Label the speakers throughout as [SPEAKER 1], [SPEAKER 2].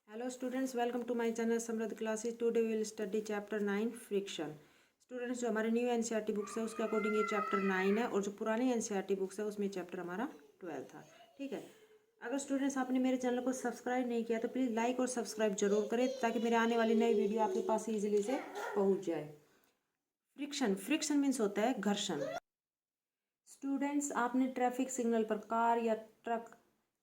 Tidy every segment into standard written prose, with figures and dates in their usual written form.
[SPEAKER 1] Hello students, welcome to my channel Samriddh classes. Today we will study chapter 9 friction. Students, जो हमारे new NCERT books है उसके according ये chapter 9 है और जो पुरानी एनसीईआरटी बुक्स है उसमें चैप्टर हमारा 12 था। ठीक है, अगर स्टूडेंट्स आपने मेरे चैनल को सब्सक्राइब नहीं किया तो प्लीज़ लाइक और सब्सक्राइब जरूर करें ताकि मेरे आने वाली नई वीडियो आपके पास ईजिली से पहुँच जाए। फ्रिक्शन फ्रिक्शन मीन्स होता है घर्षण। स्टूडेंट्स, आपने ट्रैफिक सिग्नल पर कार या ट्रक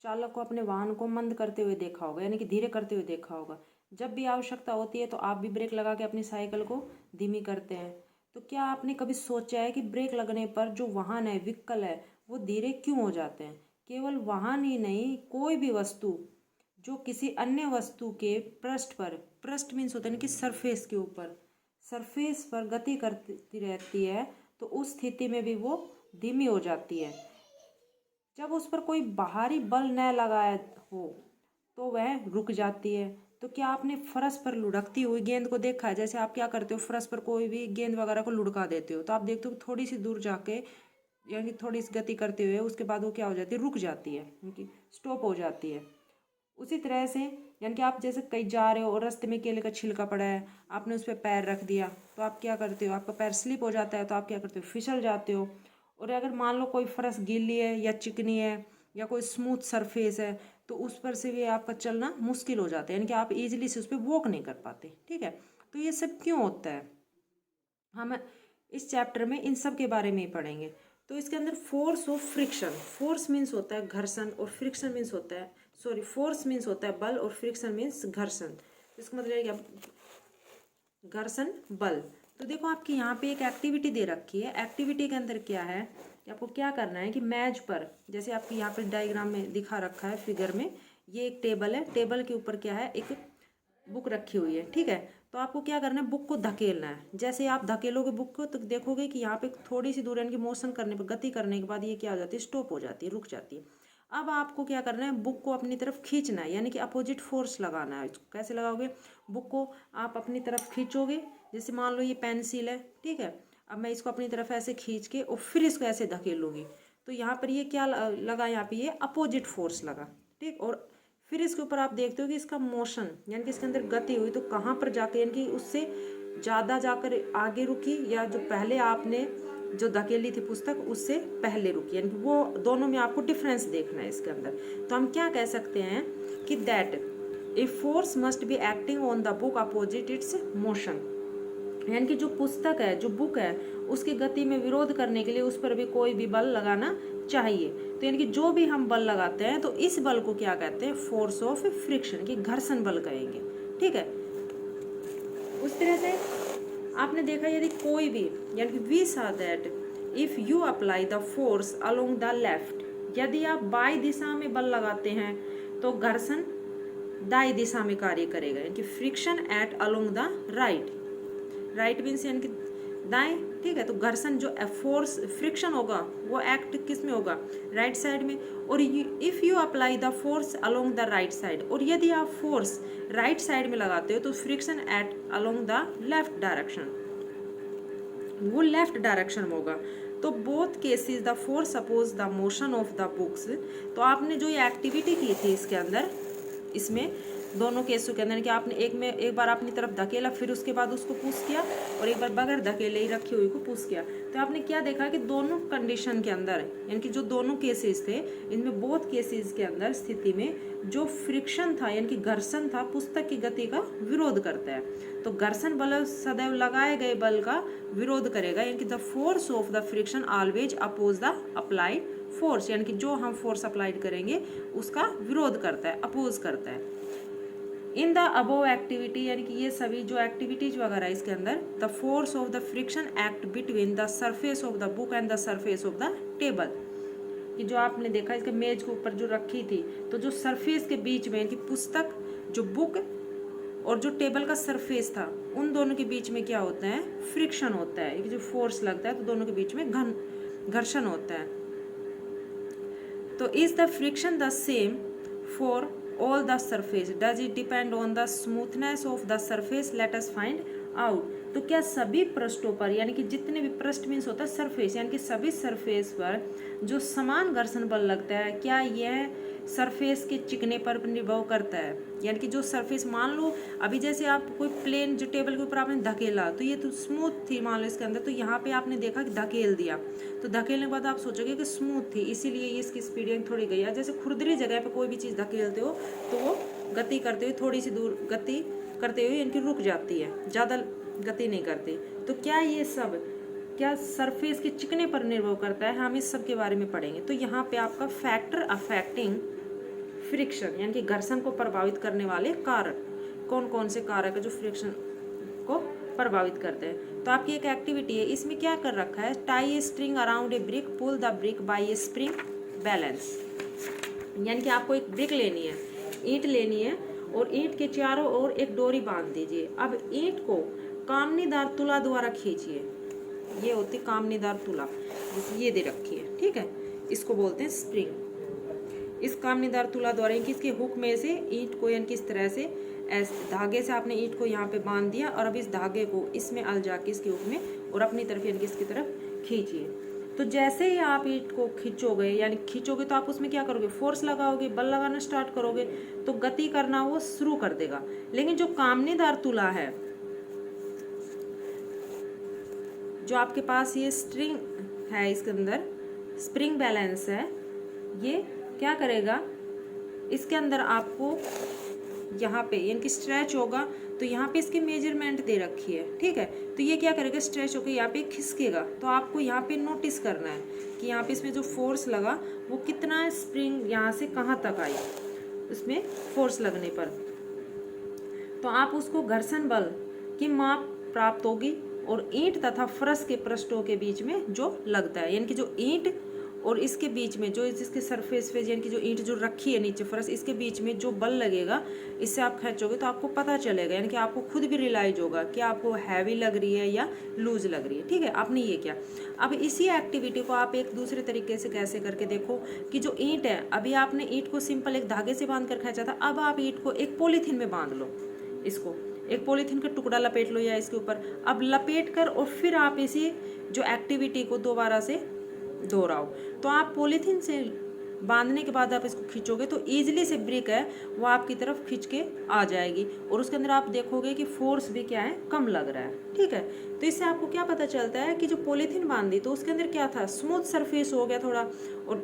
[SPEAKER 1] चालक को अपने वाहन को मंद करते हुए देखा होगा, यानी कि धीरे करते हुए देखा होगा। जब भी आवश्यकता होती है तो आप भी ब्रेक लगा के अपनी साइकिल को धीमी करते हैं। तो क्या आपने कभी सोचा है कि ब्रेक लगने पर जो वाहन है, व्हीकल है, वो धीरे क्यों हो जाते हैं? केवल वाहन ही नहीं, कोई भी वस्तु जो किसी अन्य वस्तु के पृष्ठ पर, पृष्ठ मीन्स होता है कि सरफेस के ऊपर, सरफेस पर गति करती रहती है तो उस स्थिति में भी वो धीमी हो जाती है। जब उस पर कोई बाहरी बल न लगाया हो तो वह रुक जाती है। तो क्या आपने फर्श पर लुढ़कती हुई गेंद को देखा है? जैसे आप क्या करते हो, फर्श पर कोई भी गेंद वगैरह को लुढ़का देते हो तो आप देखते हो थोड़ी सी दूर जाके, यानी थोड़ी सी गति करते हुए उसके बाद वो क्या हो जाती है, रुक जाती है, यानी स्टॉप हो जाती है। उसी तरह से यानी कि आप जैसे कहीं जा रहे हो और रास्ते में केले का छिलका पड़ा है, आपने उस पर पैर रख दिया तो आप क्या करते हो, आपका पैर स्लिप हो जाता है तो आप क्या करते हो, फिसल जाते हो। और अगर मान लो कोई फर्श गीली है या चिकनी है या कोई स्मूथ सरफेस है तो उस पर से भी आपका चलना मुश्किल हो जाता है, यानी कि आप इजीली से उस पर वॉक नहीं कर पाते। ठीक है, तो ये सब क्यों होता है, हम इस चैप्टर में इन सब के बारे में ही पढ़ेंगे। तो इसके अंदर force of friction, force means होता है घर्षण और फ्रिक्शन मीन्स होता है, सॉरी, फोर्स मीन्स होता है बल और फ्रिक्शन मीन्स घर्षण। इसका मतलब है क्या, घर्षण बल। तो देखो आपकी यहाँ पे एक एक्टिविटी दे रखी है। एक्टिविटी के अंदर क्या है, आपको क्या करना है कि मेज पर, जैसे आपकी यहाँ पे डायग्राम में दिखा रखा है फिगर में, ये एक टेबल है, टेबल के ऊपर क्या है, एक बुक रखी हुई है। ठीक है, तो आपको क्या करना है, बुक को धकेलना है। जैसे आप धकेलोगे बुक को तो देखोगे कि यहाँ पे थोड़ी सी दूर यानी कि मोशन करने पर, गति करने के बाद ये क्या हो जाती है, स्टॉप हो जाती है, रुक जाती है। अब आपको क्या करना है, बुक को अपनी तरफ खींचना है, यानी कि अपोजिट फोर्स लगाना है। कैसे लगाओगे, बुक को आप अपनी तरफ खींचोगे, जैसे मान लो ये पेंसिल है, ठीक है, अब मैं इसको अपनी तरफ ऐसे खींच के और फिर इसको ऐसे धकेलूंगी तो यहाँ पर ये क्या लगा, यहाँ पे ये अपोजिट फोर्स लगा। ठीक, और फिर इसके ऊपर आप देखते हो कि इसका मोशन यानी कि इसके अंदर गति हुई तो कहाँ पर जाके, यानी कि उससे ज़्यादा जाकर आगे रुकी या जो पहले आपने जो धकेली थी पुस्तक उससे पहले रुकी, यानी कि वो दोनों में आपको डिफरेंस देखना है इसके अंदर। तो हम क्या कह सकते हैं कि that a force must be acting on the book opposite it's motion, यानी कि जो पुस्तक है, जो बुक है, उसकी गति में विरोध करने के लिए उस पर भी कोई भी बल लगाना चाहिए। तो यानी कि जो भी हम बल लगाते हैं तो इस बल को क्या कहते हैं, फोर्स ऑफ फ्रिक्शन, की घर्षण बल कहेंगे। ठीक है, उस तरह से आपने देखा यदि कोई भी, यानी कि we saw that if you apply the force along the left, यदि आप बाई दिशा में बल लगाते हैं तो घर्षण दाई दिशा में कार्य करेगा, यानी कि friction at along the right, right means यानी कि दाएं। ठीक है, तो घर्षण जो फोर्स फ्रिक्शन होगा वो एक्ट किस में होगा, राइट साइड में। और if you apply the force along the right side, और यदि आप फोर्स राइट साइड में लगाते हो तो friction at along the left direction, वो लेफ्ट डायरेक्शन में होगा। तो both cases the force oppose the motion of the books. तो आपने जो ये एक्टिविटी की थी इसके अंदर, इसमें दोनों केसों के अंदर कि आपने एक बार अपनी तरफ धकेला, फिर उसके बाद उसको पुश किया, और एक बार बगैर धकेले ही रखी हुई को पुश किया, तो आपने क्या देखा कि दोनों कंडीशन के अंदर, यानी कि जो दोनों केसेस थे इनमें, बोथ केसेस के अंदर स्थिति में जो फ्रिक्शन था यानी कि घर्षण था, पुस्तक की गति का विरोध करता है। तो घर्षण बल सदैव लगाए गए बल का विरोध करेगा, यानी कि the force of the friction always oppose the applied force, यानी कि जो हम फोर्स अप्लाइड करेंगे उसका विरोध करता है, अपोज करता है। इन द अबोव एक्टिविटी, यानी कि ये सभी जो एक्टिविटीज वगैरह इसके अंदर, the force of the friction act between the surface of the book and the surface of the table. कि जो आपने देखा इसके मेज के ऊपर जो रखी थी, तो जो सरफेस के बीच में, यानी कि पुस्तक, जो बुक और जो टेबल का सरफेस था, उन दोनों के बीच में क्या होता है, फ्रिक्शन होता है, जो फोर्स लगता है तो दोनों के बीच में घर्षण होता है। तो is the friction the same for all the surface, does it depend on the smoothness of the surface, let us find out। तो क्या सभी पृष्ठों पर, यानी कि जितने भी पृष्ठ मीन्स होता है सरफेस, यानी कि सभी सरफेस पर जो समान घर्षण बल लगता है, क्या यह सरफेस के चिकने पर निर्भर करता है। यानी कि जो सरफेस, मान लो अभी जैसे आप कोई प्लेन जो टेबल के ऊपर आपने धकेला तो ये तो स्मूथ थी मान लो इसके अंदर, तो यहाँ पे आपने देखा कि धकेल दिया, तो धकेलने के बाद आप सोचोगे कि स्मूथ थी, इसीलिए इसकी स्पीड थोड़ी गई है। जैसे खुरदरी जगह पे कोई भी चीज़ धकेलते हो तो वो गति करते हुए थोड़ी सी दूर गति करते हुए इनकी रुक जाती है, ज़्यादा गति नहीं करती। तो क्या ये सब क्या सरफेस के चिकने पर निर्भर करता है, हम इस सब के बारे में पढ़ेंगे। तो यहाँ पे आपका फैक्टर अफेक्टिंग फ्रिक्शन यानी कि घर्षण को प्रभावित करने वाले कारक, कौन कौन से कारक है जो फ्रिक्शन को प्रभावित करते हैं। तो आपकी एक एक्टिविटी है, इसमें क्या कर रखा है, tie a string around a brick, pull the brick by a spring balance. यानी कि आपको एक ब्रिक लेनी है, ईंट लेनी है और ईंट के चारों ओर एक डोरी बांध दीजिए। अब ईंट को कामनीदार तुला द्वारा खींचिए, ये होती कामनीदार तुला, ये दे रखी है, ठीक है, इसको बोलते हैं स्प्रिंग। इस कामनीदार तुला द्वारा इसके हुक में से ईंट को यानी कि इस तरह से ऐसे धागे से आपने ईंट को यहाँ पे बांध दिया और अब इस धागे को इसमें अलजा के इसके हुक में और अपनी तरफ यानी कि इसकी तरफ खींचिए। तो जैसे ही आप ईंट को खींचोगे यानी खींचोगे तो आप उसमें क्या करोगे, फोर्स लगाओगे, बल लगाना स्टार्ट करोगे तो गति करना वो शुरू कर देगा। लेकिन जो कामनीदार तुला है, जो आपके पास ये स्ट्रिंग है, इसके अंदर स्प्रिंग बैलेंस है, ये क्या करेगा, इसके अंदर आपको यहाँ पे यानी कि स्ट्रेच होगा तो यहाँ पे इसकी मेजरमेंट दे रखी है, ठीक है। तो ये क्या करेगा, स्ट्रेच होकर यहाँ पे खिसकेगा। तो आपको यहाँ पे नोटिस करना है कि यहाँ पे इसमें जो फोर्स लगा वो कितना, स्प्रिंग यहाँ से कहाँ तक आई उसमें फोर्स लगने पर। तो आप उसको घर्षण बल की माप प्राप्त होगी और ईंट तथा फर्श के पृष्ठों के बीच में जो लगता है, यानी कि जो ईंट और इसके बीच में जो इसके सरफेस पे यानी कि जो ईंट जो रखी है नीचे फर्श, इसके बीच में जो बल लगेगा, इससे आप खींचोगे तो आपको पता चलेगा, यानी कि आपको खुद भी रियलाइज होगा कि आपको हैवी लग रही है या लूज लग रही है, ठीक है। आपने ये क्या, अब इसी एक्टिविटी को आप एक दूसरे तरीके से कैसे करके देखो कि जो ईंट है, अभी आपने ईंट को सिंपल एक धागे से बांध कर खींचा था, अब आप ईंट को एक पॉलीथीन में बांध लो, इसको एक पॉलीथीन का टुकड़ा लपेट लो या इसके ऊपर, अब लपेट कर और फिर आप इसी जो एक्टिविटी को दोबारा से दोहराओ। तो आप पॉलीथीन से बांधने के बाद आप इसको खींचोगे तो ईजिली से ब्रिक है वो आपकी तरफ खींच के आ जाएगी और उसके अंदर आप देखोगे कि फोर्स भी क्या है, कम लग रहा है, ठीक है। तो इससे आपको क्या पता चलता है कि जो पॉलीथीन बांधी तो उसके अंदर क्या था, स्मूथ सरफेस हो गया थोड़ा, और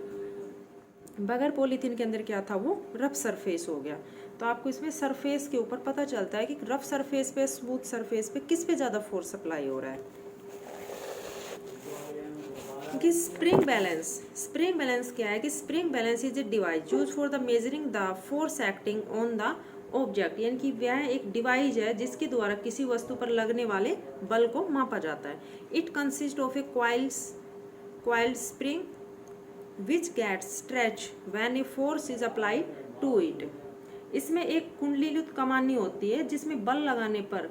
[SPEAKER 1] बगैर पॉलीथीन के अंदर क्या था, वो रफ सरफेस हो गया। तो आपको इसमें सरफेस के ऊपर पता चलता है कि रफ सरफेस पे, स्मूथ सरफेस पे किस पे ज़्यादा फोर्स अप्लाई हो रहा है। कि स्प्रिंग बैलेंस क्या है कि spring balance is a device use for the measuring the force acting on the object, यानी कि वह एक डिवाइस है जिसके द्वारा किसी वस्तु पर लगने वाले बल को मापा जाता है। It consist of a coiled spring which gets stretch when a force is applied to it. इसमें एक कुंडलीयुक्त कमानी होती है जिसमें बल लगाने पर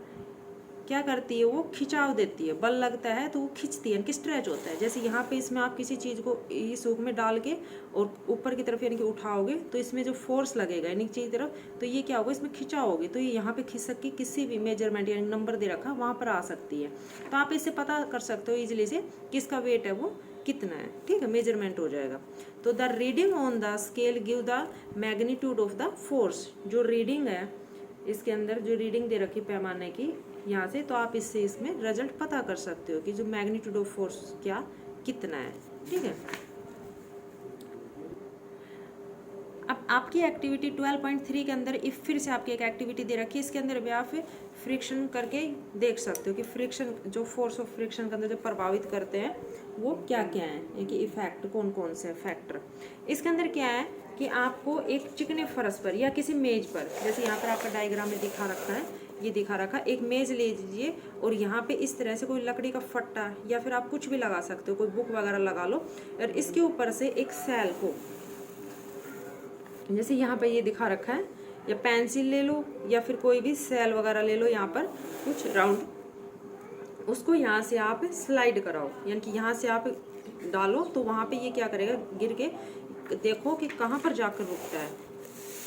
[SPEAKER 1] क्या करती है, वो खिंचाव देती है, बल लगता है तो वो खींचती है, यानी कि स्ट्रेच होता है। जैसे यहाँ पे इसमें आप किसी चीज़ को इस हुक में डाल के और ऊपर की तरफ यानी कि उठाओगे तो इसमें जो फोर्स लगेगा नीचे की तरफ, तो ये क्या होगा, इसमें खिंचाव होगी, तो ये यहाँ पे खिसक के किसी भी मेजरमेंट यानी नंबर दे रखा वहाँ पर आ सकती है। तो आप इससे पता कर सकते हो ईजिली से किसका वेट है वो कितना है, ठीक है, मेजरमेंट हो जाएगा। तो the reading on the scale give the magnitude of the force, जो रीडिंग है इसके अंदर जो रीडिंग दे रखी पैमाने की यहाँ से, तो आप इससे इसमें रिजल्ट पता कर सकते हो कि जो मैग्नीट्यूड ऑफ फोर्स क्या कितना है, ठीक है। अब आपकी एक्टिविटी 12.3 के अंदर इफ फिर से आपकी एक एक्टिविटी दे रखी है, इसके अंदर भी आप फ्रिक्शन करके देख सकते हो कि फ्रिक्शन जो फोर्स ऑफ फ्रिक्शन के अंदर जो प्रभावित करते हैं वो क्या क्या है, कि इफेक्ट कौन कौन से फैक्टर। इसके अंदर क्या है कि आपको एक चिकने फर्श पर या किसी मेज पर, जैसे यहाँ पर आपका डायग्राम में दिखा रखा है, ये दिखा रखा, एक मेज ले लीजिए और यहाँ पे इस तरह से कोई लकड़ी का फट्टा या फिर आप कुछ भी लगा सकते हो, कोई बुक वगैरह लगा लो और इसके ऊपर से एक सेल को, जैसे यहाँ पे ये दिखा रखा है, या पेंसिल ले लो या फिर कोई भी सेल वगैरह ले लो, यहाँ पर कुछ राउंड, उसको यहाँ से आप स्लाइड कराओ, यानी कि यहाँ से आप डालो तो वहाँ पे ये क्या करेगा, गिर के देखो कि कहाँ पर जाकर रुकता है।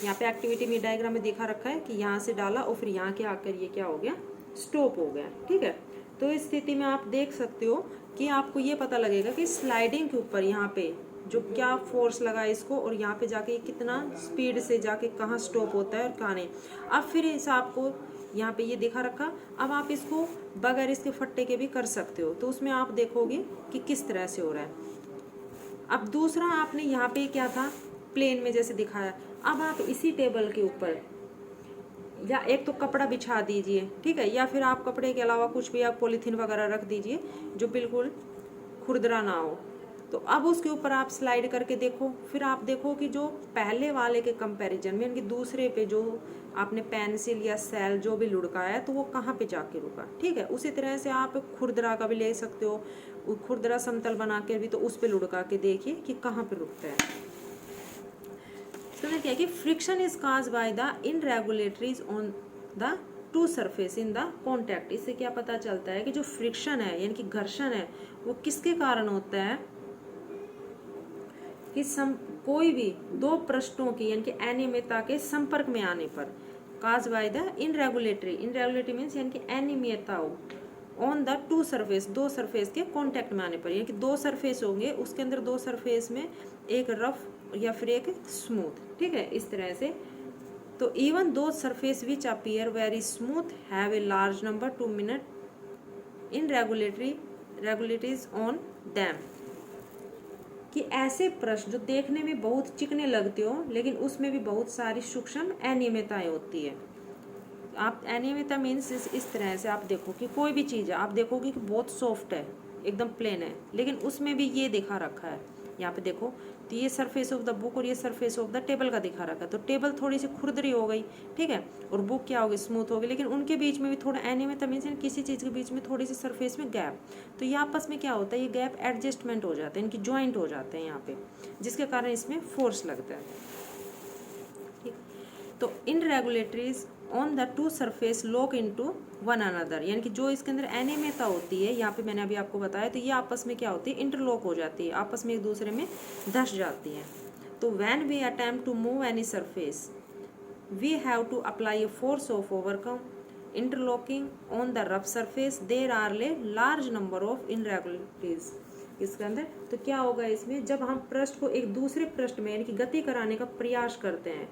[SPEAKER 1] यहाँ पे एक्टिविटी में डायग्राम में दिखा रखा है कि यहाँ से डाला और फिर यहाँ के आकर ये क्या हो गया, स्टॉप हो गया, ठीक है। तो इस स्थिति में आप देख सकते हो कि आपको ये पता लगेगा कि स्लाइडिंग के ऊपर यहाँ पे जो क्या फोर्स लगा इसको, और यहाँ पे जाके कितना स्पीड से जाके कहाँ स्टॉप होता है और कहाँ नहीं। अब फिर इस आपको यहाँ पे ये दिखा रखा। अब आप इसको बगैर इसके फट्टे के भी कर सकते हो, तो उसमें आप देखोगे कि किस तरह से हो रहा है। अब दूसरा आपने यहाँ पे क्या था, प्लेन में जैसे दिखाया। अब आप इसी टेबल के ऊपर या एक तो कपड़ा बिछा दीजिए, ठीक है, या फिर आप कपड़े के अलावा कुछ भी आप पॉलीथीन वगैरह रख दीजिए जो बिल्कुल खुरदरा ना हो। तो अब उसके ऊपर आप स्लाइड करके देखो, फिर आप देखो कि जो पहले वाले के कंपैरिजन में, यानी कि दूसरे पे जो आपने पेंसिल या सेल जो भी लुढ़काया है तो वो कहाँ पे जाके रुका, ठीक है। उसी तरह से आप खुरदरा का भी ले सकते हो, खुरदरा समतल बना के भी तो उस पर लुढ़का के देखिए कि कहाँ पे रुकता है। तो क्या है कि friction is caused by the irregularities on the two surface in the contact. इससे क्या पता चलता है कि जो फ्रिक्शन है यानी कि घर्षण है वो किसके कारण होता है कि कोई भी दो पृष्ठों की यानी कि अनियमितता के संपर्क में आने पर, काज बाय द इनरेगुलेटरी मीन्स यानी कि अनियमितता ऑन द टू सरफेस, दो सरफेस के कांटेक्ट में आने पर, यानी कि दो सरफेस होंगे, उसके अंदर दो सरफेस में एक रफ या फिर एक स्मूथ, ठीक है, इस तरह से। तो even though surface which appear very smooth have a large number two minute in regulatories on them, कि ऐसे पृष्ठ जो देखने में बहुत चिकने लगते हो लेकिन उसमें भी बहुत सारी सूक्ष्म अनियमितताएं होती है। आप अनियमितता मीन्स इस तरह से आप देखो कि कोई भी चीज़ है, आप देखोगे कि बहुत सॉफ्ट है, एकदम प्लेन है, लेकिन उसमें भी ये दिखा रखा है। यहाँ पे देखो तो ये सरफेस ऑफ द बुक और ये सरफेस ऑफ द टेबल का दिखा रखा है, तो टेबल थोड़ी सी खुरदरी हो गई, ठीक है, और बुक क्या होगी, स्मूथ होगी, लेकिन उनके बीच में भी थोड़ा अनियमितता मीन्स किसी चीज़ के बीच में थोड़ी सी सरफेस में गैप, तो ये आपस में क्या होता है, ये गैप एडजस्टमेंट हो जाते हैं, इनकी ज्वाइंट हो जाते हैं यहाँ पे, जिसके कारण इसमें फोर्स लगता है, ठीक। तो irregularities on the two surface lock into one another, यानी कि जो इसके अंदर अनियमितता होती है, यहाँ पे मैंने अभी आपको बताया, तो ये आपस में क्या होती है, इंटरलॉक हो जाती है, आपस में एक दूसरे में धस जाती है। तो when we attempt to move any surface we have to apply a force of overcome interlocking on the rough surface there are ले लार्ज नंबर ऑफ इनरेगुलरिटीज इसके अंदर। तो क्या होगा इसमें, जब हम पृष्ठ को एक दूसरे पृष्ठ में यानी कि गति कराने का प्रयास करते हैं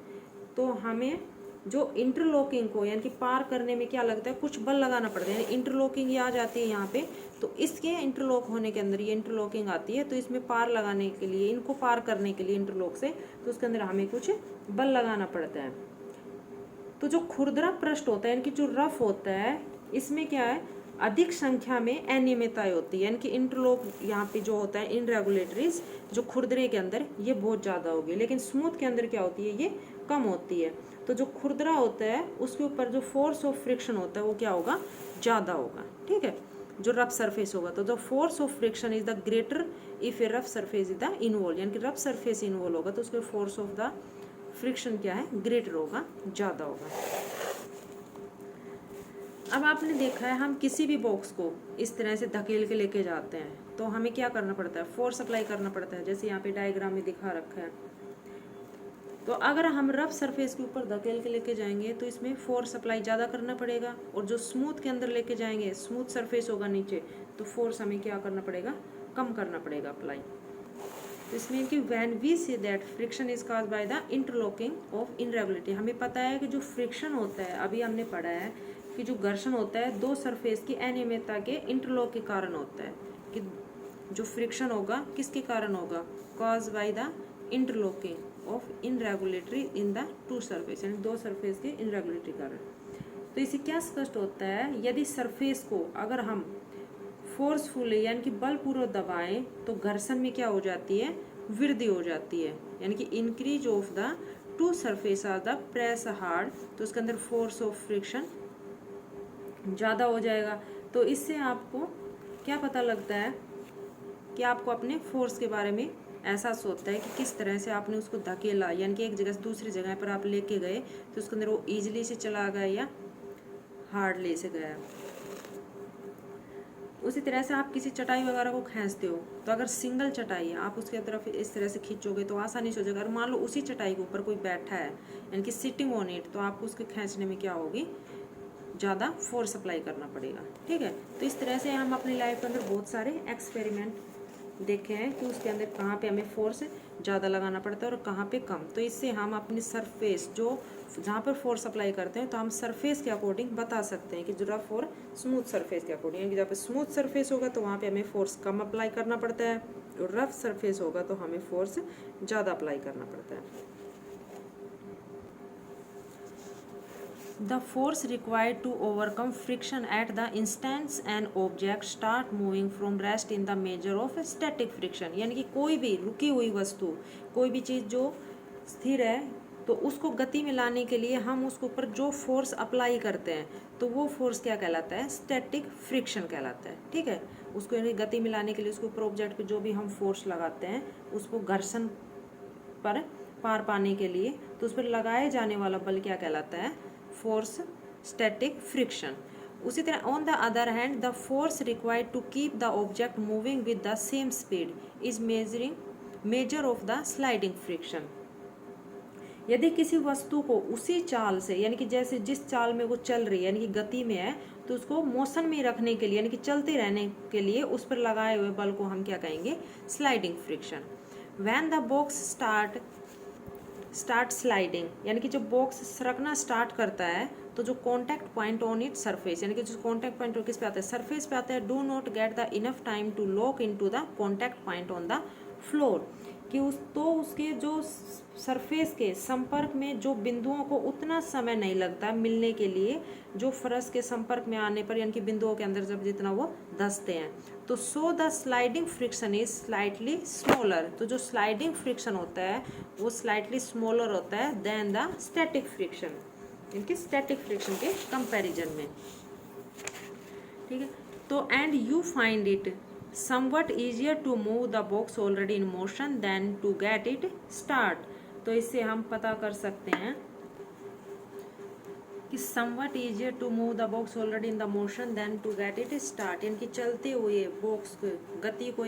[SPEAKER 1] तो हमें जो इंटरलॉकिंग को यानी कि पार करने में क्या लगता है, कुछ बल लगाना पड़ता है, यानी इंटरलॉकिंग ये आ जाती है यहाँ पे, तो इसके इंटरलॉक होने के अंदर ये इंटरलॉकिंग आती है, तो इसमें पार लगाने के लिए, इनको पार करने के लिए इंटरलॉक से, तो उसके अंदर हमें कुछ बल लगाना पड़ता है। तो जो खुरदरा पृष्ठ होता है यानी कि जो रफ होता है, इसमें क्या है, अधिक संख्या में अनियमितताएं होती है, यानी कि इंटरलॉक यहाँ पे जो होता है इनरेगुलेटरीज जो खुरदरे के अंदर ये बहुत ज़्यादा होगी, लेकिन स्मूथ के अंदर क्या होती है, ये कम होती है। तो जो खुरदरा होता है उसके ऊपर जो फोर्स ऑफ फ्रिक्शन होता है वो क्या होगा, ज़्यादा होगा, ठीक है, जो रफ सरफेस होगा। तो the force of friction is the greater if A rough surface is the involve, यानी कि रफ सरफेस इन्वॉल्व होगा तो उसके फोर्स ऑफ द फ्रिक्शन क्या है, ग्रेटर होगा, ज़्यादा होगा। अब आपने देखा है हम किसी भी बॉक्स को इस तरह से धकेल के लेके जाते हैं तो हमें क्या करना पड़ता है, फोर्स अप्लाई करना पड़ता है, जैसे यहाँ पे डायग्राम में दिखा रखा है। तो अगर हम रफ सरफेस के ऊपर धकेल के लेके जाएंगे तो इसमें फोर्स अप्लाई ज़्यादा करना पड़ेगा, और जो स्मूथ के अंदर लेके जाएंगे, स्मूथ सरफेस होगा नीचे, तो फोर्स हमें क्या करना पड़ेगा, कम करना पड़ेगा अप्लाई। तो इसमें कि when we see that friction is caused by the interlocking of irregularity, हमें पता है कि जो फ्रिक्शन होता है, अभी हमने पढ़ा है कि जो घर्षण होता है दो सरफेस की अनियमितता के इंटरलॉक के कारण होता है, कि जो फ्रिक्शन होगा किसके कारण होगा, caused by the interlocking of irregularity in the two surface, यानी दो सरफेस के इनरेगुलेटरी कारण। तो इसे क्या स्पष्ट होता है, यदि सरफेस को अगर हम फोर्सफुली यानी कि बलपूर्वक दबाएं तो घर्षण में क्या हो जाती है, वृद्धि हो जाती है, यानी कि increase of the two surface are the press hard, तो उसके अंदर फोर्स ऑफ फ्रिक्शन ज़्यादा हो जाएगा। तो इससे आपको क्या पता लगता है कि आपको अपने फोर्स के बारे में एहसास होता है कि किस तरह से आपने उसको धकेला, यानी कि एक जगह से दूसरी जगह पर आप लेके गए तो उसके अंदर वो ईजिली से चला गया या हार्डली से गया। उसी तरह से आप किसी चटाई वगैरह को खींचते हो तो अगर सिंगल चटाई है आप उसके तरफ इस तरह से खींचोगे तो आसानी से हो जाएगा। अगर मान लो उसी चटाई के ऊपर कोई बैठा है यानी कि सिटिंग ऑन इट, तो आपको उसके खींचने में क्या होगी, ज़्यादा फोर्स अप्लाई करना पड़ेगा, ठीक है। तो इस तरह से हम अपनी लाइफ के अंदर बहुत सारे एक्सपेरिमेंट देखे हैं कि उसके अंदर कहाँ पे हमें फोर्स ज़्यादा लगाना पड़ता है और कहाँ पे कम। तो इससे हम अपनी सरफेस जो जहाँ पर फोर्स अप्लाई करते हैं तो हम सरफेस के अकॉर्डिंग बता सकते हैं कि जो रफ और स्मूथ सरफेस के अकॉर्डिंग, यानी कि जहाँ पे स्मूथ सरफेस होगा तो वहाँ पे हमें फोर्स कम अप्लाई करना पड़ता है और रफ सरफेस होगा तो हमें फोर्स ज़्यादा अप्लाई करना पड़ता है। The force required to overcome friction at the instance an object start moving from rest in the measure of static friction, यानी कि कोई भी रुकी हुई वस्तु, कोई भी चीज़ जो स्थिर है तो उसको गति में लाने के लिए हम उसके ऊपर जो फोर्स अप्लाई करते हैं तो वो फोर्स क्या कहलाता है? स्टैटिक फ्रिक्शन कहलाता है। ठीक है, उसको यानी गति में लाने के लिए उसके ऊपर ऑब्जेक्ट पे जो भी हम फोर्स लगाते हैं उसको घर्षण पर पार पाने के लिए तो उस पर लगाए जाने वाला बल क्या कहलाता है? Force static friction. उसी तरह on the other hand the force required to keep the object moving with the same speed is measure of the sliding friction. यदि किसी वस्तु को उसी चाल से, यानी कि जैसे जिस चाल में वो चल रही है यानी कि गति में है, तो उसको मोशन में रखने के लिए यानी कि चलते रहने के लिए उस पर लगाए हुए बल को हम क्या कहेंगे? Sliding friction. When the box start sliding, यानी कि जब बॉक्स सरकना स्टार्ट करता है तो जो contact point on it surface, यानी कि जो कॉन्टैक्ट पॉइंट किस पे आता है? सरफेस पे आता है। Do not get the enough time to lock into the contact point on the floor, कि उसके जो सरफेस के संपर्क में जो बिंदुओं को उतना समय नहीं लगता मिलने के लिए जो फर्श के संपर्क में आने पर, यानी कि बिंदुओं के अंदर जब जितना वो धंसते हैं। तो so the sliding friction is slightly smaller, तो जो स्लाइडिंग फ्रिक्शन होता है वो स्लाइटली स्मॉलर होता है देन द स्टैटिक फ्रिक्शन, इनकी स्टैटिक फ्रिक्शन के कंपैरिजन में। ठीक है, तो and you find it somewhat easier to move the box already in motion than to get it start। तो इससे हम पता कर सकते हैं कि somewhat easier to move the box already in the motion than to get it start, यानी कि चलते हुए बॉक्स को गति को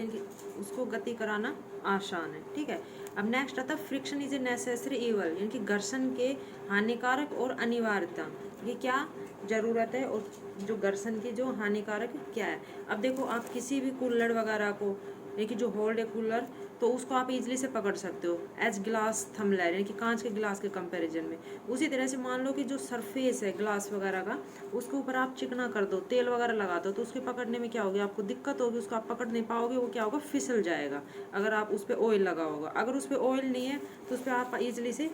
[SPEAKER 1] उसको गति कराना आसान है। ठीक है, अब नेक्स्ट आता है friction is a necessary evil, यानी कि घर्षण के हानिकारक और अनिवार्यता, ये क्या जरूरत है और जो घर्षण की जो हानिकारक क्या है। अब देखो आप किसी भी कूलर वगैरह को, यानी जो होल्ड है कूलर, तो उसको आप इजीली से पकड़ सकते हो एज ग्लास थम्बलर, यानी कि कांच के गिलास के कंपैरिजन में। उसी तरह से मान लो कि जो सरफेस है ग्लास वगैरह का उसके ऊपर आप चिकना कर दो, तेल वगैरह लगा दो, तो उसके पकड़ने में क्या होगी? आपको दिक्कत होगी, उसको आप पकड़ नहीं पाओगे, वो क्या होगा? फिसल जाएगा। अगर आप उस पर ऑयल लगा होगा, अगर उस पर ऑयल नहीं है तो उस पर आप ईजिली से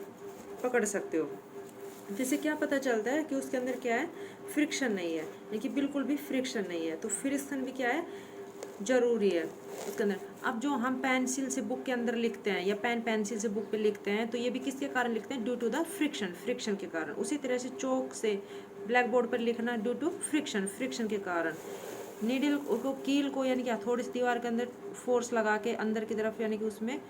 [SPEAKER 1] पकड़ सकते हो। जिससे क्या पता चलता है कि उसके अंदर क्या है? फ्रिक्शन नहीं है, यानी कि बिल्कुल भी फ्रिक्शन नहीं है। तो फ्रिक्शन भी क्या है? जरूरी है उसके अंदर। अब जो हम पेंसिल से बुक के अंदर लिखते हैं या पेंसिल से बुक पे लिखते हैं तो ये भी किसके कारण लिखते हैं? ड्यू टू द फ्रिक्शन के कारण। उसी तरह से चौक से ब्लैक बोर्ड पर लिखना ड्यू टू फ्रिक्शन के कारण। नीडल को, कील को, यानी कि थोड़ी सी दीवार के अंदर फोर्स लगा के अंदर की तरफ यानी कि उसमें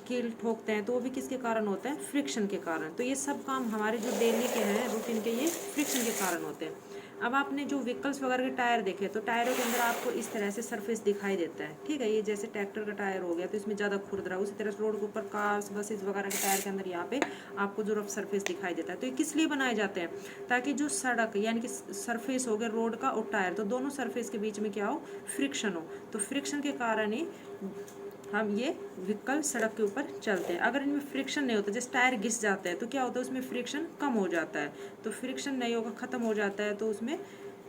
[SPEAKER 1] कील ठोकते हैं तो वो भी किसके कारण होता है? फ्रिक्शन के कारण। तो ये सब काम हमारे जो डेली के हैं रूटीन के, ये फ्रिक्शन के कारण होते हैं। अब आपने जो व्हीकल्स वगैरह के टायर देखे तो टायरों के अंदर आपको इस तरह से सरफेस दिखाई देता है। ठीक है, ये जैसे ट्रैक्टर का टायर हो गया तो इसमें ज़्यादा खुरदरा, उसी तरह से रोड के ऊपर कार्स बसेज वगैरह के टायर के अंदर यहाँ पे आपको जो रफ सरफेस दिखाई देता है। तो ये किस लिए बनाए जाते हैं? ताकि जो सड़क यानी कि सरफेस हो गया रोड का और टायर, तो दोनों सरफेस के बीच में क्या हो? फ्रिक्शन हो। तो फ्रिक्शन के कारण ही हम ये व्हीकल सड़क के ऊपर चलते हैं। अगर इनमें फ्रिक्शन नहीं होता, जैसे टायर घिस जाता है तो क्या होता है? उसमें फ्रिक्शन कम हो जाता है। तो फ्रिक्शन नहीं होगा, ख़त्म हो जाता है, तो उसमें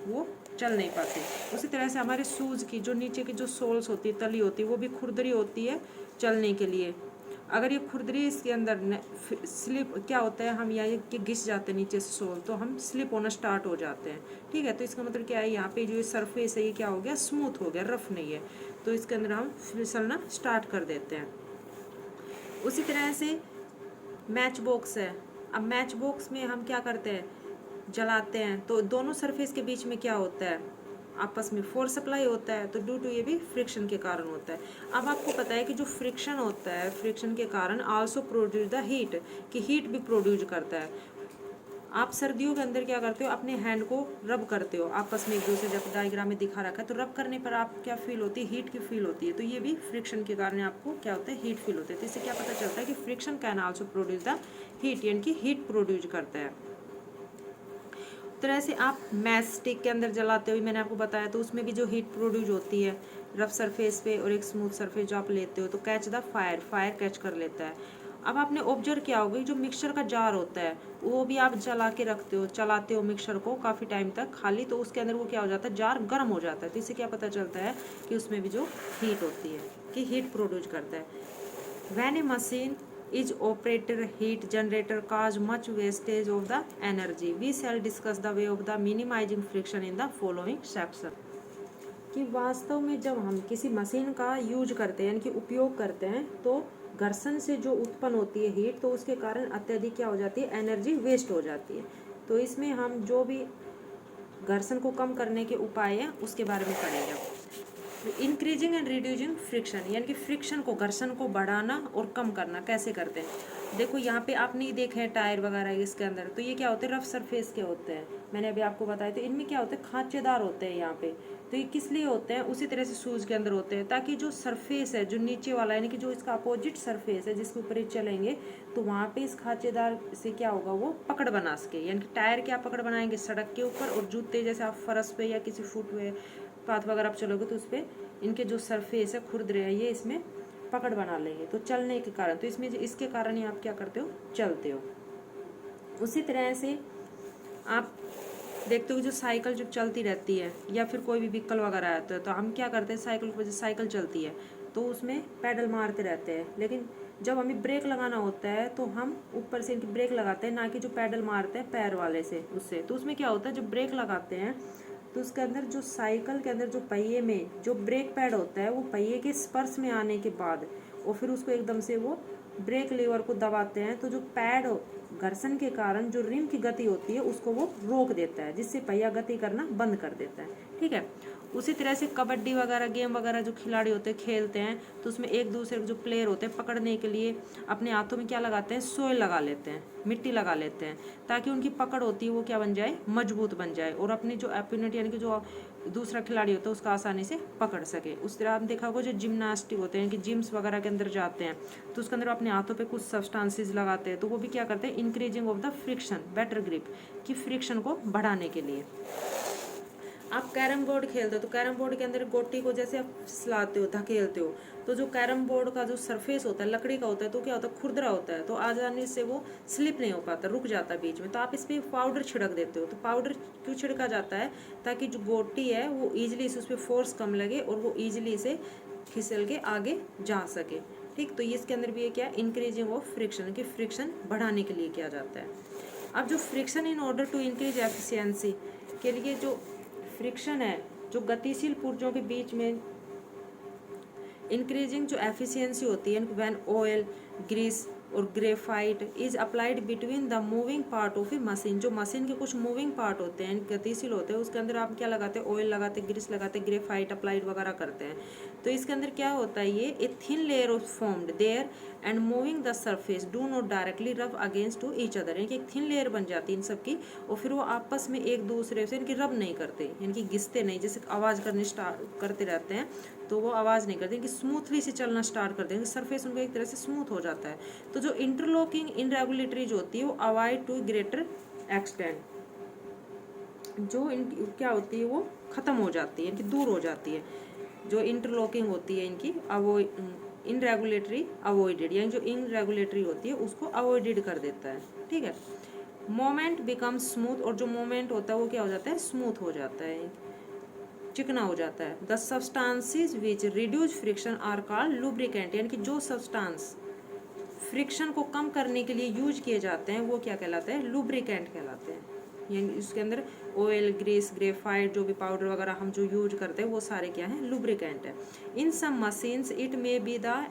[SPEAKER 1] वो चल नहीं पाते। उसी तरह से हमारे शूज़ की जो नीचे की जो सोल्स होती है, तली होती है, वो भी खुरदरी होती है चलने के लिए। अगर ये खुरदरी इसके अंदर स्लिप क्या होता है? हम यहाँ कि घिस जाते हैं नीचे से सोल, तो हम स्लिप होना स्टार्ट हो जाते हैं। ठीक है, तो इसका मतलब क्या है? यहाँ पे जो सरफेस है ये क्या हो गया? स्मूथ हो गया, रफ नहीं है, तो इसके अंदर हम फिसलना स्टार्ट कर देते हैं। उसी तरह से मैच बॉक्स है। अब मैच बॉक्स में हम क्या करते हैं? जलाते हैं, तो दोनों सरफेस के बीच में क्या होता है? आपस में फोर्स सप्लाई होता है, तो ड्यू टू ये भी फ्रिक्शन के कारण होता है। अब आपको पता है कि जो फ्रिक्शन होता है, फ्रिक्शन के कारण आल्सो प्रोड्यूस द हीट, कि हीट भी प्रोड्यूस करता है। आप सर्दियों के अंदर क्या करते हो? अपने हैंड को रब करते हो आपस में एक दूसरे, जब डायग्राम में दिखा रखा है, तो रब करने पर आप क्या फील होती है? हीट की फील होती है। तो ये भी फ्रिक्शन के कारण आपको क्या होता है? हीट फील होती है। तो इससे क्या पता चलता है कि friction can also produce the heat, यानी कि हीट प्रोड्यूस करता है। तरह से आप मैच स्टिक के अंदर जलाते हुए मैंने आपको बताया, तो उसमें भी जो हीट प्रोड्यूस होती है, रफ सरफेस पे और एक स्मूथ सरफेस जो आप लेते हो, तो catch the fire, fire catch कर लेता है। अब आपने ऑब्जर्व किया होगा जो मिक्सचर का जार होता है वो भी आप जला के रखते हो, चलाते हो मिक्सचर को काफ़ी टाइम तक खाली, तो उसके अंदर वो क्या हो जाता है, जार गर्म हो जाता है। तो इससे क्या पता चलता है कि उसमें भी जो हीट होती है कि हीट प्रोड्यूस करता है। When A machine is operator, heat generator cause much wastage of the energy. We shall discuss the way of the minimizing friction in the following section. कि वास्तव में जब हम किसी मशीन का यूज करते हैं यानी कि उपयोग करते हैं तो घर्षण से जो उत्पन्न होती है हीट, तो उसके कारण अत्यधिक क्या हो जाती है, एनर्जी वेस्ट हो जाती है। तो इसमें हम जो भी घर्षण को कम करने के उपाय हैं उसके बारे में पढ़ेंगे। इंक्रीजिंग एंड रिड्यूसिंग फ्रिक्शन, यानी कि फ्रिक्शन को, घर्षण को बढ़ाना और कम करना कैसे करते हैं। देखो यहाँ पे आपने ही देखे हैं टायर वगैरह इसके अंदर, तो ये क्या होते हैं, रफ सरफेस के होते हैं, मैंने अभी आपको बताया। तो इनमें क्या होते हैं, खांचेदार होते हैं यहाँ पे। तो ये किस लिए होते हैं, उसी तरह से शूज़ के अंदर होते हैं ताकि जो सरफेस है, जो नीचे वाला यानी कि जो इसका अपोजिट सरफेस है जिसके ऊपर ये चलेंगे, तो वहाँ पे इस खांचेदार से क्या होगा, वो पकड़ बना सके। यानी कि टायर क्या पकड़ बनाएंगे, सड़क के ऊपर, और जूते जैसे आप फर्श पे या किसी फुटवेयर पाथ वगैरह आप चलोगे तो उस पर इनके जो सरफेस है, खुरदरे हैं, ये इसमें पकड़ बना लेंगे। तो चलने के कारण, तो इसमें इसके कारण ही आप क्या करते हो, चलते हो। उसी तरह से आप देखते हो जो साइकिल जो चलती रहती है या फिर कोई भी व्हीकल वगैरह आता है, तो हम क्या करते हैं, साइकिल की वजह से साइकिल चलती है तो उसमें पैडल मारते रहते हैं, लेकिन जब हमें ब्रेक लगाना होता है तो हम ऊपर से इनकी ब्रेक लगाते हैं, ना कि जो पैडल मारते हैं पैर वाले से उससे। तो उसमें क्या होता है, जब ब्रेक लगाते हैं तो उसके अंदर जो साइकिल के अंदर जो पहिए में जो ब्रेक पैड होता है, वो पहिए के स्पर्श में आने के बाद और फिर उसको एकदम से वो ब्रेक लीवर को दबाते हैं, तो जो पैड घर्षण के कारण जो रिम की गति होती है उसको वो रोक देता है, जिससे पहिया गति करना बंद कर देता है। ठीक है। उसी तरह से कबड्डी वगैरह गेम वगैरह जो खिलाड़ी होते हैं खेलते हैं, तो उसमें एक दूसरे जो प्लेयर होते हैं पकड़ने के लिए अपने हाथों में क्या लगाते हैं, सोयल लगा लेते हैं, मिट्टी लगा लेते हैं, ताकि उनकी पकड़ होती है वो क्या बन जाए, मजबूत बन जाए, और अपनी जो अपोनेंट यानी कि जो दूसरा खिलाड़ी होता है उसका आसानी से पकड़ सके। उस तरह आप देखा होगा जो जिम्नास्टिक होते हैं कि जिम्स वगैरह के अंदर जाते हैं तो उसके अंदर अपने हाथों पे कुछ सब्सटेंसेस लगाते हैं, तो वो भी क्या करते हैं, increasing of the friction, better grip, कि फ्रिक्शन को बढ़ाने के लिए। आप कैरम बोर्ड खेलते हो तो कैरम बोर्ड के अंदर गोटी को जैसे आप फिसलाते हो, धकेलते हो, तो जो कैरम बोर्ड का जो सरफेस होता है लकड़ी का होता है, तो क्या होता है, खुरदरा होता है, तो आसानी से वो स्लिप नहीं हो पाता, रुक जाता है बीच में। तो आप इस पर पाउडर छिड़क देते हो। तो पाउडर क्यों छिड़का जाता है, ताकि जो गोटी है वो ईजिली से उस पर फोर्स कम लगे और वो ईजिली से फिसल के आगे जा सके। ठीक, तो इसके अंदर भी ये क्या, इंक्रीजिंग ऑफ फ्रिक्शन, कि फ्रिक्शन बढ़ाने के लिए किया जाता है। अब जो friction in order to increase efficiency के लिए जो फ्रिक्शन है, जो गतिशील पुर्जों के बीच में इंक्रीजिंग जो एफिशिएंसी होती है, व्हेन ऑयल, ग्रीस और graphite is applied between the moving part of A machine. जो मशीन के कुछ मूविंग पार्ट होते हैं, गतिशील होते हैं, उसके अंदर आप क्या लगाते हैं, ऑयल लगाते हैं, ग्रीस लगाते हैं, ग्रेफाइट अप्लाइड वगैरह करते हैं। तो इसके अंदर क्या होता है, ये a thin layer of formed there and moving the surface do not directly rub against to each other, यानी कि एक थिन लेयर बन जाती है इन सबकी, और फिर वो आपस में एक दूसरे से इनकी रब नहीं करते, यानी कि घिसते नहीं, जैसे आवाज़ करने स्टार्ट करते रहते हैं तो वो आवाज़ नहीं करते, कि स्मूथली से चलना स्टार्ट कर देंगे, सरफेस उनका एक तरह से स्मूथ हो जाता है। तो जो इंटरलॉकिंग इनरेगुलेटरीज होती है वो अवॉइड टू ग्रेटर एक्सटेंट, जो क्या होती है वो ख़त्म हो जाती है, इनकी दूर हो जाती है। जो इंटरलॉकिंग होती है इनकी इनरेगुलेटरी अवॉइडेड, यानी जो इनरेगुलेटरी होती है उसको अवॉइडेड कर देता है। ठीक है। मोमेंट बिकम स्मूथ, और जो मोमेंट होता है वो क्या हो जाता है, स्मूथ हो जाता है, चिकना हो जाता है। The substances which reduce friction are called lubricant, यानी कि जो सब्सटेंस फ्रिक्शन को कम करने के लिए यूज किए जाते हैं वो क्या कहलाते हैं, लुब्रिकेंट कहलाते हैं। यानी इसके अंदर ऑयल, ग्रीस, ग्रेफाइट, जो भी पाउडर वगैरह हम जो यूज करते हैं वो सारे क्या हैं, लुब्रिकेंट है। In some machines it may be the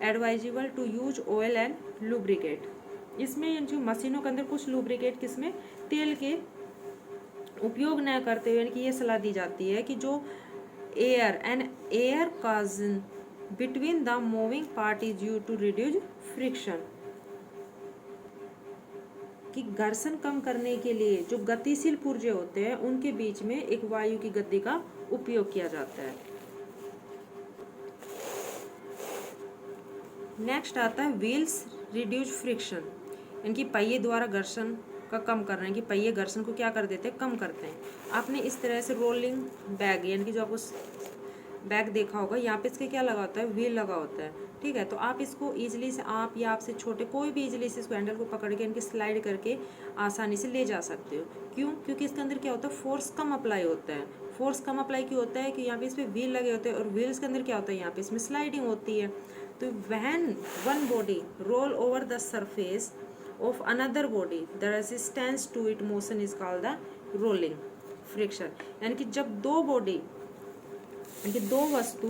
[SPEAKER 1] advisable to use oil and lubricate. इसमें जो मशीनों के अंदर कुछ लुब्रिकेट किसमें, तेल के उपयोग न करते हुए, यानी कि ये सलाह दी जाती है कि जो air cushion between the moving part is use to reduce friction, कि घर्षण कम करने के लिए जो गतिशील पुर्जे होते हैं उनके बीच में एक वायु की गति का उपयोग किया जाता है। नेक्स्ट आता है व्हील्स रिड्यूस फ्रिक्शन, इनकी पहिए द्वारा घर्षण का कम कर रहे हैं, कि पहिए घर्षण को क्या कर देते हैं, कम करते हैं। आपने इस तरह से रोलिंग बैग, यानी कि जो आपको बैक देखा होगा, यहाँ पे इसके क्या लगा होता है, व्हील लगा होता है, ठीक है। तो आप इसको ईजिली से, आप या आपसे छोटे कोई भी ईजिली से इसको हैंडल को पकड़ के इनके स्लाइड करके आसानी से ले जा सकते हो। क्यों? क्योंकि इसके अंदर क्या होता है, फोर्स कम अप्लाई होता है। फोर्स कम अप्लाई क्यों होता है कि यहाँ पे इस पर व्हील लगे होते हैं, और व्हील्स के अंदर क्या होता है, यहाँ पे इसमें स्लाइडिंग होती है। तो when one body roll over the surface of another body the resistance to it motion is called the rolling friction. यानी कि जब दो बॉडी, यानी कि दो वस्तु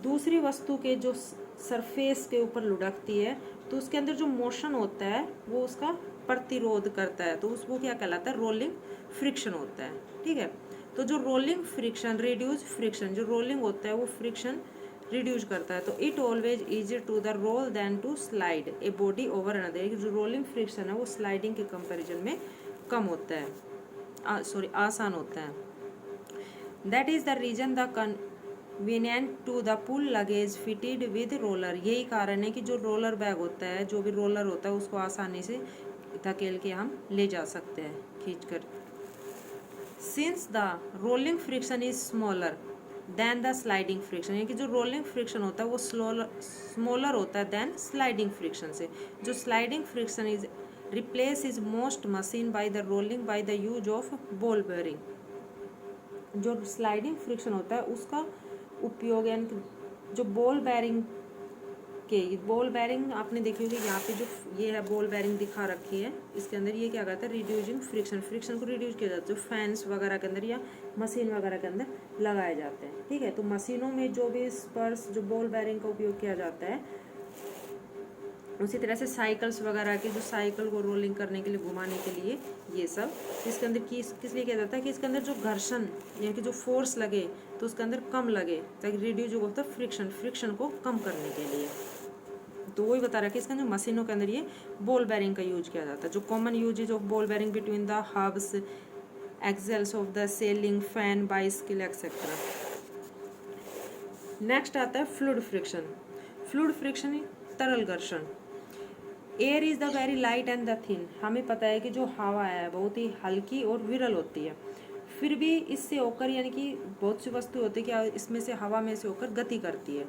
[SPEAKER 1] दूसरी वस्तु के जो सरफेस के ऊपर लुढ़कती है, तो उसके अंदर जो मोशन होता है वो उसका प्रतिरोध करता है, तो उसको क्या कहलाता है, रोलिंग फ्रिक्शन होता है, ठीक है। तो जो रोलिंग फ्रिक्शन रिड्यूस फ्रिक्शन, जो रोलिंग होता है वो फ्रिक्शन रिड्यूस करता है। तो it always easy to the roll than to slide a body over another. जो रोलिंग फ्रिक्शन है वो स्लाइडिंग के कंपैरिजन में कम होता है, आसान होता है। That is the reason the convenient to the pull luggage fitted with roller. यही कारण है कि जो रोलर बैग होता है, जो भी रोलर होता है, उसको आसानी से धकेल के हम ले जा सकते हैं खींचकर। Since the rolling friction is smaller than the sliding friction, यानी कि जो रोलिंग फ्रिक्शन होता है वो स्मॉलर होता है देन स्लाइडिंग फ्रिक्शन से। जो sliding friction is replace is most machine by the rolling by the use of ball bearing. जो स्लाइडिंग फ्रिक्शन होता है उसका उपयोग, यानी जो बॉल बेयरिंग के, बॉल बेयरिंग आपने देखी होगी, यहाँ पे जो ये है बॉल बेयरिंग दिखा रखी है, इसके अंदर ये क्या करता है, रिड्यूसिंग फ्रिक्शन, फ्रिक्शन को रिड्यूस किया जाता है, जो फैंस वगैरह के अंदर या मशीन वगैरह के अंदर लगाए जाते हैं, ठीक है। तो मशीनों में जो भी स्पर्स, जो बॉल बेयरिंग का उपयोग किया जाता है, उसी तरह से साइकिल्स वगैरह के, जो साइकिल को रोलिंग करने के लिए, घुमाने के लिए, ये सब इसके अंदर किस लिए किया जाता है कि इसके अंदर जो घर्षण यानी कि जो फोर्स लगे तो उसके अंदर कम लगे, ताकि रिड्यूस जो होता है फ्रिक्शन को कम करने के लिए। तो वही बता रहा है कि इसके अंदर मशीनों के अंदर ये बॉल बेयरिंग का यूज किया जाता है। जो common usages of ball bearing between the hubs, axles of the ceiling fan, bicycle etcetera. Next आता है फ्लूइड फ्रिक्शन। फ्लूइड फ्रिक्शन तरल घर्षण। Air is the very light and the thin. हमें पता है कि जो हवा है बहुत ही हल्की और विरल होती है, फिर भी इससे होकर, यानी कि बहुत सी वस्तु होती है कि इसमें से, हवा में से होकर गति करती है।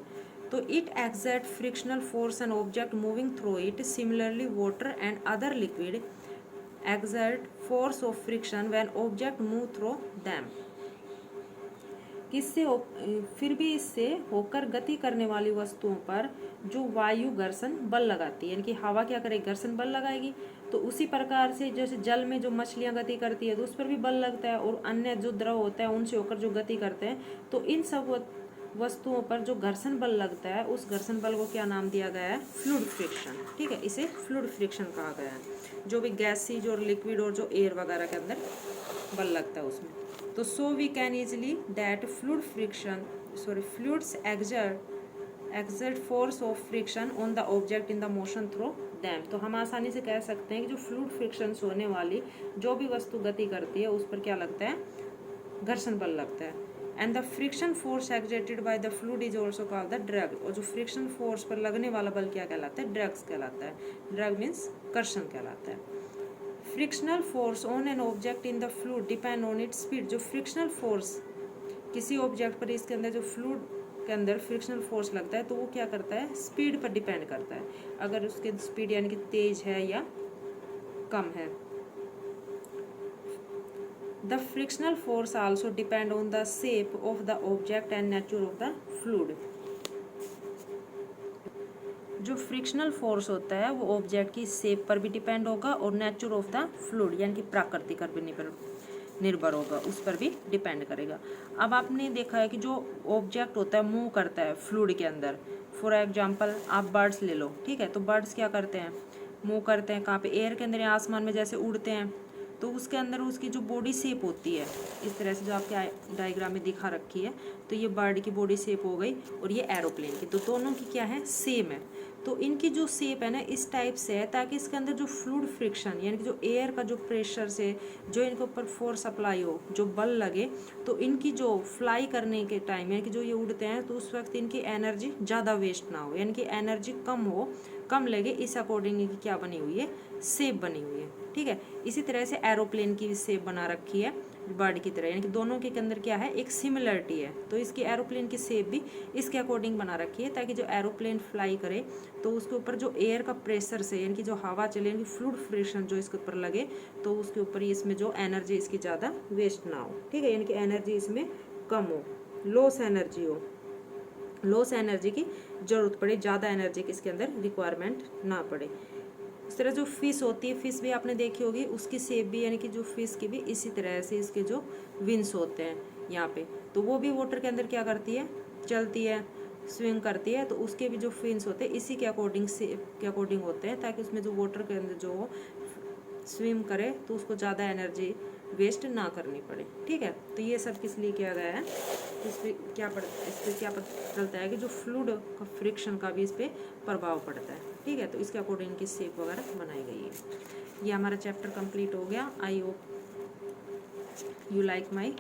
[SPEAKER 1] तो it exert frictional force an object moving through it. Similarly water and other liquid exert force of friction when object move through them. किससे फिर भी इससे होकर गति करने वाली वस्तुओं पर जो वायु घर्षण बल लगाती है, यानी कि हवा क्या करेगी, घर्षण बल लगाएगी। तो उसी प्रकार से जैसे जल में जो मछलियां गति करती है तो उस पर भी बल लगता है, और अन्य जो द्रव होता है उनसे होकर जो गति करते हैं, तो इन सब वस्तुओं पर जो घर्षण बल लगता है, उस घर्षण बल को क्या नाम दिया गया है, फ्लूइड फ्रिक्शन, ठीक है। इसे फ्लूइड फ्रिक्शन कहा गया है। जो भी गैसीज और लिक्विड और जो एयर वगैरह के अंदर बल लगता है उसमें। तो so we can easily that fluids exert force of friction on the object in the motion through them। तो हम आसानी से कह सकते हैं कि जो फ्लूइड फ्रिक्शन होने वाली जो भी वस्तु गति करती है उस पर क्या लगता है, घर्षण बल लगता है। And the friction force exerted by the fluid is also called the drag. और जो फ्रिक्शन फोर्स पर लगने वाला बल क्या कहलाता है, ड्रैग्स कहलाता है। ड्रैग मीन्स कर्षण कहलाता है। Frictional force on an object in the fluid depend on its speed. जो फ्रिक्शनल फोर्स किसी ऑब्जेक्ट पर, इसके अंदर जो फ्लूइड के अंदर फ्रिक्शनल फोर्स लगता है, तो वो क्या करता है, स्पीड पर डिपेंड करता है। अगर उसकी स्पीड यानी कि तेज है या कम है। The frictional force also depend on the shape of the object and nature of the fluid. जो फ्रिक्शनल फोर्स होता है वो ऑब्जेक्ट की शेप पर भी डिपेंड होगा, और नेचर ऑफ द फ्लूइड यानी कि प्रकृति पर भी निर्भर होगा, उस पर भी डिपेंड करेगा। अब आपने देखा है कि जो ऑब्जेक्ट होता है मूव करता है फ्लूइड के अंदर। फॉर एग्जांपल आप बर्ड्स ले लो, ठीक है। तो बर्ड्स क्या करते हैं, मूव करते हैं कहाँ पे, एयर के अंदर या आसमान में जैसे उड़ते हैं। तो उसके अंदर उसकी जो बॉडी शेप होती है, इस तरह से जो आपके डायग्राम में दिखा रखी है, तो ये बर्ड की बॉडी शेप हो गई, और ये एरोप्लेन की। तो दोनों की क्या है, सेम है। तो इनकी जो शेप है ना इस टाइप से है, ताकि इसके अंदर जो फ्लूइड फ्रिक्शन यानी कि जो एयर का जो प्रेशर से जो इनके ऊपर फोर्स अप्लाई हो, जो बल लगे, तो इनकी जो फ्लाई करने के टाइम यानी कि जो ये उड़ते हैं, तो उस वक्त इनकी एनर्जी ज़्यादा वेस्ट ना हो, यानी कि एनर्जी कम लगे, इस अकॉर्डिंग की क्या बनी हुई है, शेप बनी हुई है, ठीक है। इसी तरह से एरोप्लेन की शेप बना रखी है बर्ड की तरह, यानी कि दोनों के अंदर क्या है, एक सिमिलरिटी है। तो इसकी एरोप्लेन की शेप भी इसके अकॉर्डिंग बना रखी है, ताकि जो एरोप्लेन फ्लाई करे तो उसके ऊपर जो एयर का प्रेशर से, यानी कि जो हवा चले, यानी कि फ्लूइड फ्रिक्शन जो इसके ऊपर लगे, तो उसके ऊपर इसमें जो एनर्जी इसकी ज़्यादा वेस्ट ना हो, ठीक है, यानी कि एनर्जी इसमें कम हो, लॉस एनर्जी हो, लॉस एनर्जी की जरूरत पड़े, ज़्यादा एनर्जी की इसके अंदर रिक्वायरमेंट ना पड़े। इस तरह जो फिश होती है, फिश भी आपने देखी होगी, उसकी शेप भी, यानी कि जो फिश की भी इसी तरह से इसके जो विंग्स होते हैं यहाँ पे, तो वो भी वाटर के अंदर क्या करती है, चलती है, स्विम करती है। तो उसके भी जो फिन्स होते हैं इसी के अकॉर्डिंग शेप के अकॉर्डिंग होते हैं, ताकि उसमें जो वाटर के अंदर जो स्विम करे तो उसको ज़्यादा एनर्जी वेस्ट ना करनी पड़े, ठीक है। तो ये सब किस लिए किया गया है, इस पर क्या पता चलता है कि जो फ्लूइड का फ्रिक्शन का भी इस पर प्रभाव पड़ता है, ठीक है। तो इसके अकॉर्डिंग की शेप वगैरह बनाई गई है। ये हमारा चैप्टर कंप्लीट हो गया। I hope you like my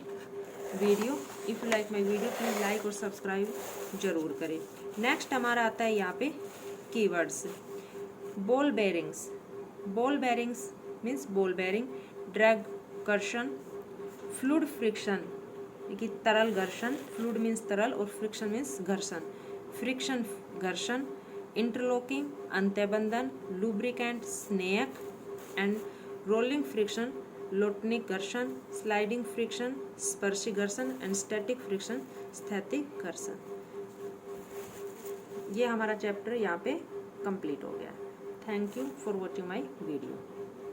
[SPEAKER 1] video. If you like my video please like और सब्सक्राइब जरूर करें। नेक्स्ट हमारा आता है यहाँ पे keywords. Ball bearings, ball bearings means ball bearing, drag घर्षण, फ्लूइड फ्रिक्शन कि तरल घर्षण, फ्लूइड मीन्स तरल और फ्रिक्शन मीन्स घर्षण, फ्रिक्शन घर्षण, इंटरलॉकिंग अंत्यबंधन, लुब्रिकेंट स्नेक एंड रोलिंग फ्रिक्शन, लोटनिक घर्षण, स्लाइडिंग फ्रिक्शन, स्पर्शी घर्षण एंड स्टैटिक फ्रिक्शन, स्थैतिक घर्षण। ये हमारा चैप्टर यहाँ पे कंप्लीट हो गया। Thank you for watching my video.